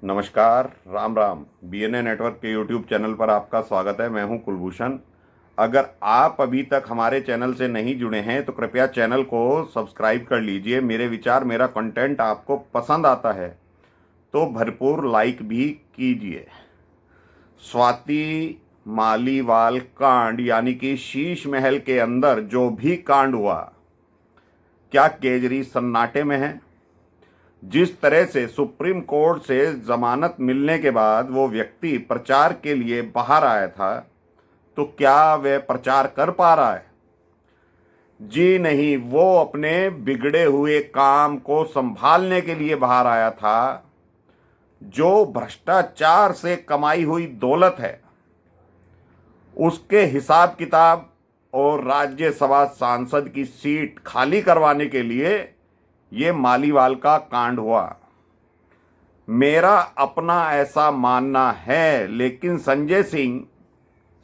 नमस्कार, Ram Ram. BNA network के YouTube channel पर आपका स्वागत है। मैं हूं कुलभूषण। अगर आप अभी तक हमारे चैनल से नहीं जुड़े हैं तो कृपया चैनल को सब्सक्राइब कर लीजिए। मेरे विचार, मेरा कंटेंट आपको पसंद आता है तो भरपूर लाइक भी कीजिए। स्वाति मालीवाल कांड यानी कि शीश महल के अंदर जो भी कांड हुआ, क्या केजरी सन्नाटे में है? जिस तरह से सुप्रीम कोर्ट से जमानत मिलने के बाद वो व्यक्ति प्रचार के लिए बाहर आया था, तो क्या वह प्रचार कर पा रहा है? जी नहीं, वो अपने बिगड़े हुए काम को संभालने के लिए बाहर आया था। जो भ्रष्टाचार से कमाई हुई दौलत है, उसके हिसाब किताब और राज्यसभा सांसद की सीट खाली करवाने के लिए ये मालीवाल का कांड हुआ। मेरा अपना ऐसा मानना है, लेकिन संजय सिंह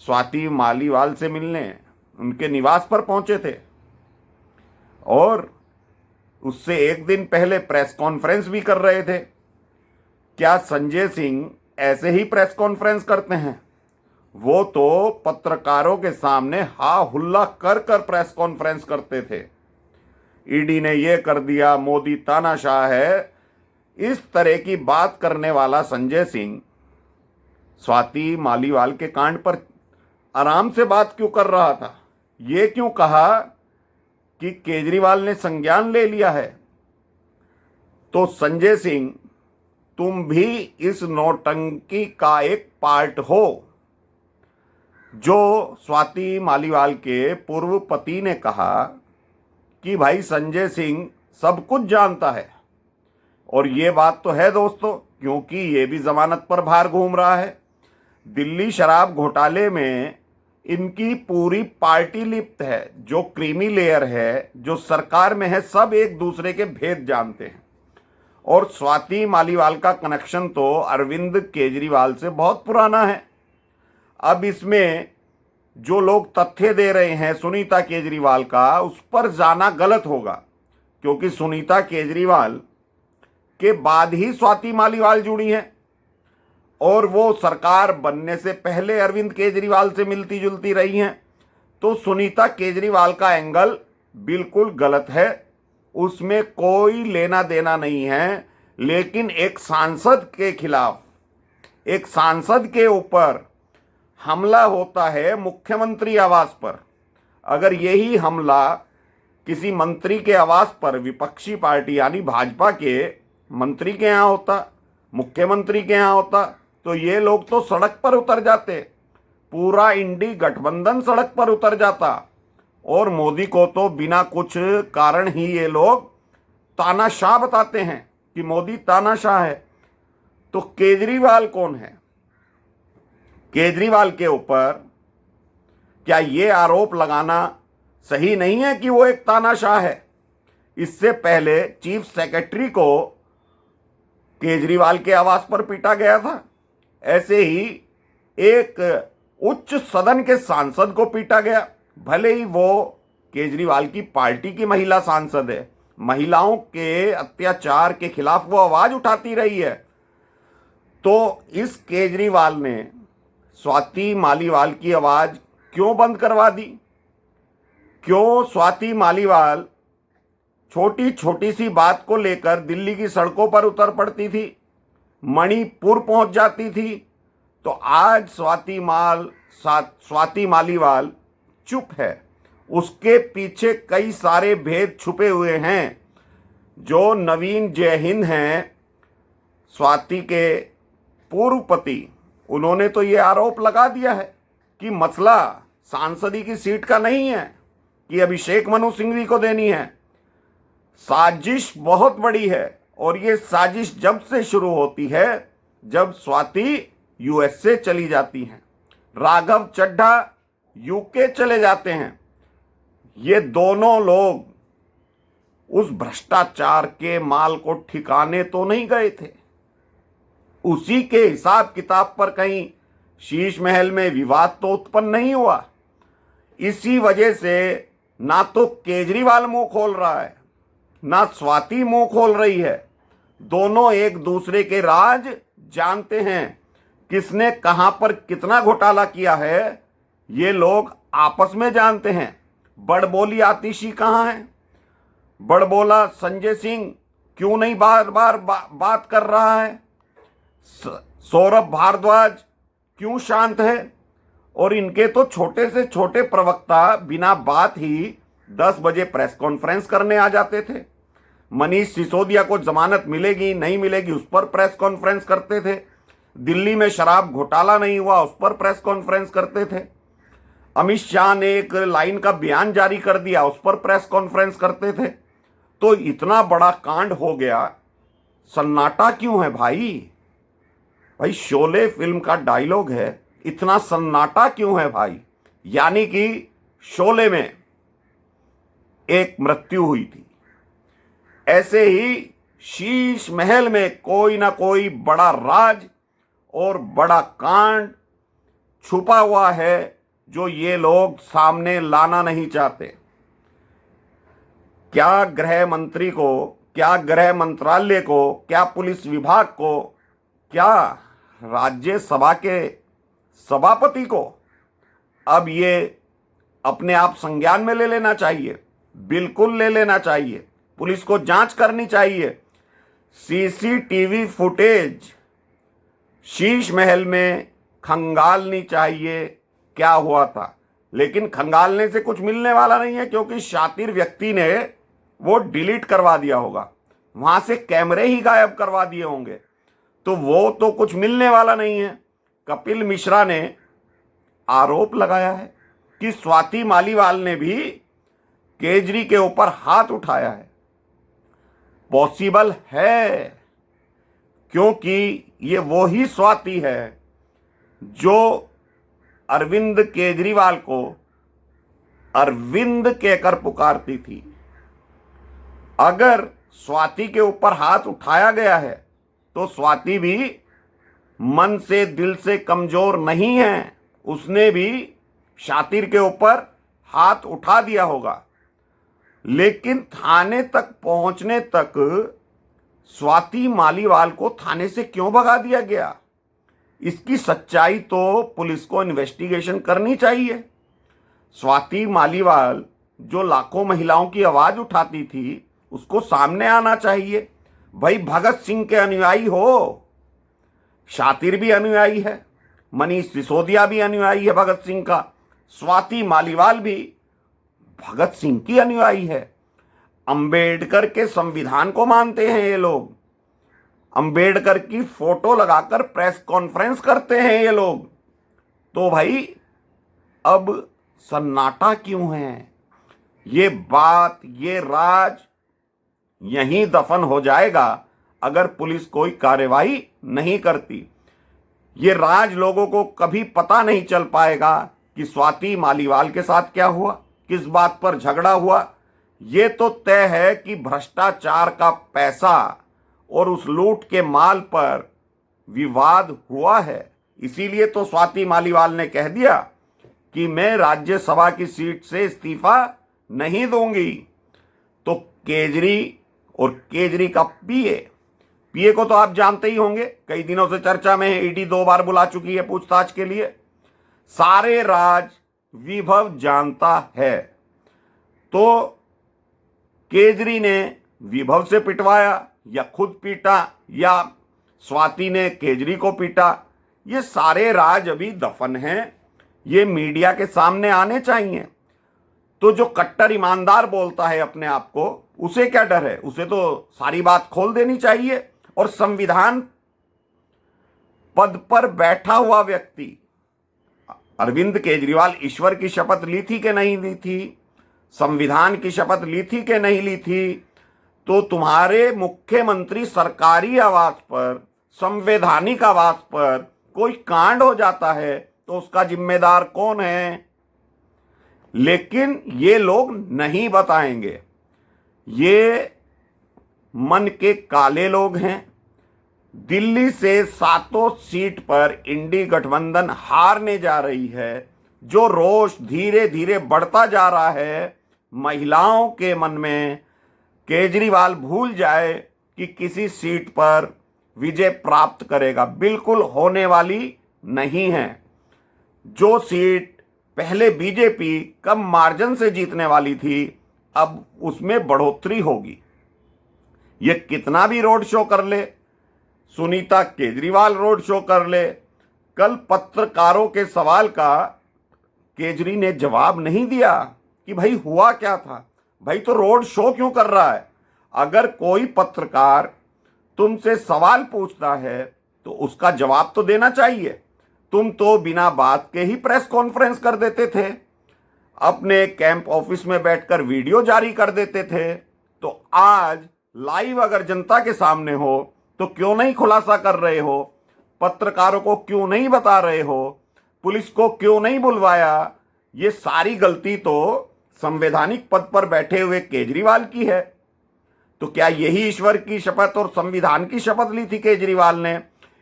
स्वाति मालीवाल से मिलने उनके निवास पर पहुंचे थे और उससे एक दिन पहले प्रेस कॉन्फ्रेंस भी कर रहे थे। क्या संजय सिंह ऐसे ही प्रेस कॉन्फ्रेंस करते हैं? वो तो पत्रकारों के सामने हा हुल्ला कर कर प्रेस कॉन्फ्रेंस करते थे। ईडी ने ये कर दिया, मोदी तानाशाह है, इस तरह की बात करने वाला संजय सिंह स्वाति मालीवाल के कांड पर आराम से बात क्यों कर रहा था? ये क्यों कहा कि केजरीवाल ने संज्ञान ले लिया है? तो संजय सिंह, तुम भी इस नौटंकी का एक पार्ट हो। जो स्वाति मालीवाल के पूर्व पति ने कहा कि भाई संजय सिंह सब कुछ जानता है, और ये बात तो है दोस्तों, क्योंकि ये भी जमानत पर बाहर घूम रहा है। दिल्ली शराब घोटाले में इनकी पूरी पार्टी लिप्त है। जो क्रीमी लेयर है, जो सरकार में है, सब एक दूसरे के भेद जानते हैं। और स्वाति मालीवाल का कनेक्शन तो अरविंद केजरीवाल से बहुत पुराना है। अब इसमें जो लोग तथ्य दे रहे हैं सुनीता केजरीवाल का, उस पर जाना गलत होगा, क्योंकि सुनीता केजरीवाल के बाद ही स्वाति मालीवाल जुड़ी हैं और वो सरकार बनने से पहले अरविंद केजरीवाल से मिलती जुलती रही हैं। तो सुनीता केजरीवाल का एंगल बिल्कुल गलत है, उसमें कोई लेना देना नहीं है। लेकिन एक सांसद के खिलाफ, एक सांसद के ऊपर हमला होता है मुख्यमंत्री आवास पर। अगर यही हमला किसी मंत्री के आवास पर विपक्षी पार्टी यानी भाजपा के मंत्री के यहाँ होता, मुख्यमंत्री के यहाँ होता, तो ये लोग तो सड़क पर उतर जाते, पूरा इंडी गठबंधन सड़क पर उतर जाता। और मोदी को तो बिना कुछ कारण ही ये लोग तानाशाह बताते हैं कि मोदी तानाशाह है। तो केजरीवाल कौन है? केजरीवाल के ऊपर क्या ये आरोप लगाना सही नहीं है कि वो एक तानाशाह है? इससे पहले चीफ सेक्रेटरी को केजरीवाल के आवास पर पीटा गया था। ऐसे ही एक उच्च सदन के सांसद को पीटा गया, भले ही वो केजरीवाल की पार्टी की महिला सांसद है। महिलाओं के अत्याचार के खिलाफ वो आवाज उठाती रही है। तो इस केजरीवाल ने स्वाति मालीवाल की आवाज क्यों बंद करवा दी? क्यों स्वाति मालीवाल छोटी छोटी सी बात को लेकर दिल्ली की सड़कों पर उतर पड़ती थी, मणिपुर पहुंच जाती थी? तो आज स्वाति मालीवाल चुप है। उसके पीछे कई सारे भेद छुपे हुए हैं। जो नवीन जयहिंद हैं, स्वाति के पूर्व पति, उन्होंने तो ये आरोप लगा दिया है कि मसला सांसदी की सीट का नहीं है कि अभिषेक मनु सिंघवी को देनी है। साजिश बहुत बड़ी है, और ये साजिश जब से शुरू होती है जब स्वाति यूएसए चली जाती हैं, राघव चड्ढा यूके चले जाते हैं। ये दोनों लोग उस भ्रष्टाचार के माल को ठिकाने तो नहीं गए थे। उसी के हिसाब किताब पर कहीं शीश महल में विवाद तो उत्पन्न नहीं हुआ। इसी वजह से ना तो केजरीवाल मुंह खोल रहा है, ना स्वाति मुंह खोल रही है। दोनों एक दूसरे के राज जानते हैं किसने कहां पर कितना घोटाला किया है, ये लोग आपस में जानते हैं। बड़बोली आतिशी कहां है? बड़बोला संजय सिंह क्यों नहीं बार बार बात कर रहा है? सौरभ भारद्वाज क्यों शांत है? और इनके तो छोटे से छोटे प्रवक्ता बिना बात ही 10 बजे प्रेस कॉन्फ्रेंस करने आ जाते थे। मनीष सिसोदिया को जमानत मिलेगी नहीं मिलेगी उस पर प्रेस कॉन्फ्रेंस करते थे। दिल्ली में शराब घोटाला नहीं हुआ उस पर प्रेस कॉन्फ्रेंस करते थे। अमित शाह ने एक लाइन का बयान जारी कर दिया उस पर प्रेस कॉन्फ्रेंस करते थे। तो इतना बड़ा कांड हो गया, सन्नाटा क्यों है भाई? भाई शोले फिल्म का डायलॉग है, इतना सन्नाटा क्यों है भाई? यानी कि शोले में एक मृत्यु हुई थी, ऐसे ही शीश महल में कोई ना कोई बड़ा राज और बड़ा कांड छुपा हुआ है जो ये लोग सामने लाना नहीं चाहते। क्या गृह मंत्री को, क्या गृह मंत्रालय को, क्या पुलिस विभाग को, क्या राज्यसभा के सभापति को अब ये अपने आप संज्ञान में ले लेना चाहिए? बिल्कुल ले लेना चाहिए। पुलिस को जांच करनी चाहिए। सीसीटीवी फुटेज शीश महल में खंगालनी चाहिए क्या हुआ था। लेकिन खंगालने से कुछ मिलने वाला नहीं है, क्योंकि शातिर व्यक्ति ने वो डिलीट करवा दिया होगा, वहां से कैमरे ही गायब करवा दिए होंगे, तो वो तो कुछ मिलने वाला नहीं है। कपिल मिश्रा ने आरोप लगाया है कि स्वाति मालीवाल ने भी केजरी के ऊपर हाथ उठाया है। पॉसिबल है, क्योंकि ये वो ही स्वाति है जो अरविंद केजरीवाल को अरविंद कहकर पुकारती थी। अगर स्वाति के ऊपर हाथ उठाया गया है तो स्वाति भी मन से दिल से कमजोर नहीं है, उसने भी शातिर के ऊपर हाथ उठा दिया होगा। लेकिन थाने तक पहुंचने तक स्वाति मालीवाल को थाने से क्यों भगा दिया गया? इसकी सच्चाई तो पुलिस को इन्वेस्टिगेशन करनी चाहिए। स्वाति मालीवाल जो लाखों महिलाओं की आवाज उठाती थी, उसको सामने आना चाहिए। भाई भगत सिंह के अनुयायी हो, शातिर भी अनुयायी है, मनीष सिसोदिया भी अनुयायी है भगत सिंह का, स्वाति मालीवाल भी भगत सिंह की अनुयायी है। अंबेडकर के संविधान को मानते हैं ये लोग, अंबेडकर की फोटो लगाकर प्रेस कॉन्फ्रेंस करते हैं ये लोग। तो भाई अब सन्नाटा क्यों है? ये बात, ये राज यहीं दफन हो जाएगा अगर पुलिस कोई कार्रवाई नहीं करती। ये राज लोगों को कभी पता नहीं चल पाएगा कि स्वाति मालीवाल के साथ क्या हुआ, किस बात पर झगड़ा हुआ। ये तो तय है कि भ्रष्टाचार का पैसा और उस लूट के माल पर विवाद हुआ है। इसीलिए तो स्वाति मालीवाल ने कह दिया कि मैं राज्यसभा की सीट से इस्तीफा नहीं दूंगी। तो केजरी और केजरी का पीए को तो आप जानते ही होंगे, कई दिनों से चर्चा में है, ईडी 2 बार बुला चुकी है पूछताछ के लिए। सारे राज विभव जानता है। तो केजरी ने विभव से पिटवाया या खुद पीटा या स्वाति ने केजरी को पीटा, ये सारे राज अभी दफन हैं, ये मीडिया के सामने आने चाहिए। तो जो कट्टर ईमानदार बोलता है अपने आप को, उसे क्या डर है? उसे तो सारी बात खोल देनी चाहिए। और संविधान पद पर बैठा हुआ व्यक्ति अरविंद केजरीवाल ईश्वर की शपथ ली थी कि नहीं ली थी? संविधान की शपथ ली थी कि नहीं ली थी? तो तुम्हारे मुख्यमंत्री सरकारी आवास पर, संवैधानिक आवास पर कोई कांड हो जाता है तो उसका जिम्मेदार कौन है? लेकिन ये लोग नहीं बताएंगे। ये मन के काले लोग हैं। दिल्ली से 7 सीट पर इंडी गठबंधन हारने जा रही है। जो रोष धीरे धीरे बढ़ता जा रहा है महिलाओं के मन में, केजरीवाल भूल जाए कि किसी सीट पर विजय प्राप्त करेगा, बिल्कुल होने वाली नहीं है। जो सीट पहले बीजेपी कम मार्जिन से जीतने वाली थी, अब उसमें बढ़ोतरी होगी। ये कितना भी रोड शो कर ले, सुनीता केजरीवाल रोड शो कर ले, कल पत्रकारों के सवाल का केजरी ने जवाब नहीं दिया कि भाई हुआ क्या था, भाई तो रोड शो क्यों कर रहा है। अगर कोई पत्रकार तुमसे सवाल पूछता है तो उसका जवाब तो देना चाहिए। तुम तो बिना बात के ही प्रेस कॉन्फ्रेंस कर देते थे, अपने कैंप ऑफिस में बैठकर वीडियो जारी कर देते थे। तो आज लाइव अगर जनता के सामने हो तो क्यों नहीं खुलासा कर रहे हो, पत्रकारों को क्यों नहीं बता रहे हो, पुलिस को क्यों नहीं बुलवाया। ये सारी गलती तो संवैधानिक पद पर बैठे हुए केजरीवाल की है। तो क्या यही ईश्वर की शपथ और संविधान की शपथ ली थी केजरीवाल ने?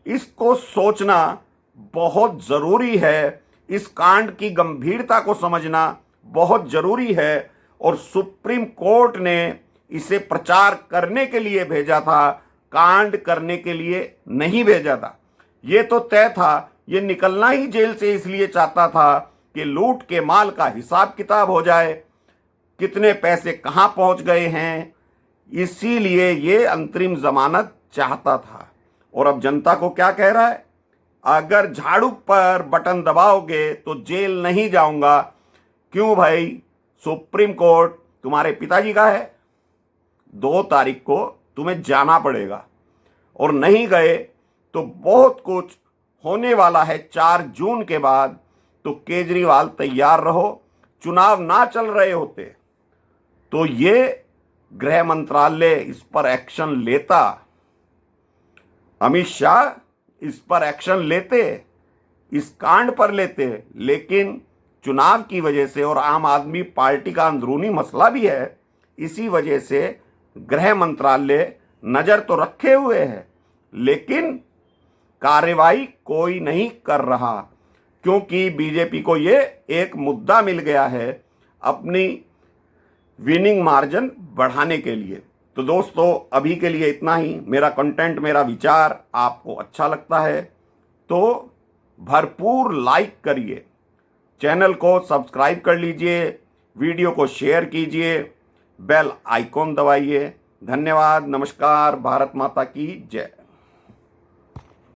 इसको सोचना बहुत जरूरी है, इस कांड की गंभीरता को समझना बहुत जरूरी है। और सुप्रीम कोर्ट ने इसे प्रचार करने के लिए भेजा था, कांड करने के लिए नहीं भेजा था। ये तो तय था, ये निकलना ही जेल से इसलिए चाहता था कि लूट के माल का हिसाब किताब हो जाए, कितने पैसे कहां पहुंच गए हैं, इसीलिए ये अंतरिम जमानत चाहता था। और अब जनता को क्या कह रहा है, अगर झाड़ू पर बटन दबाओगे तो जेल नहीं जाऊंगा। क्यों भाई, सुप्रीम कोर्ट तुम्हारे पिताजी का है, 2 तारीख को तुम्हें जाना पड़ेगा, और नहीं गए तो बहुत कुछ होने वाला है 4 जून के बाद। तो केजरीवाल तैयार रहो, चुनाव ना चल रहे होते तो ये गृह मंत्रालय इस पर एक्शन लेता, अमित शाह इस पर एक्शन लेते, इस कांड पर लेते। लेकिन चुनाव की वजह से, और आम आदमी पार्टी का अंदरूनी मसला भी है, इसी वजह से गृह मंत्रालय नजर तो रखे हुए है, लेकिन कार्रवाई कोई नहीं कर रहा, क्योंकि बीजेपी को ये एक मुद्दा मिल गया है अपनी विनिंग मार्जिन बढ़ाने के लिए। तो दोस्तों, अभी के लिए इतना ही। मेरा कंटेंट, मेरा विचार आपको अच्छा लगता है तो भरपूर लाइक करिए, चैनल को सब्सक्राइब कर लीजिए, वीडियो को शेयर कीजिए, बेल आइकॉन दबाइए। धन्यवाद, नमस्कार, भारत माता की जय।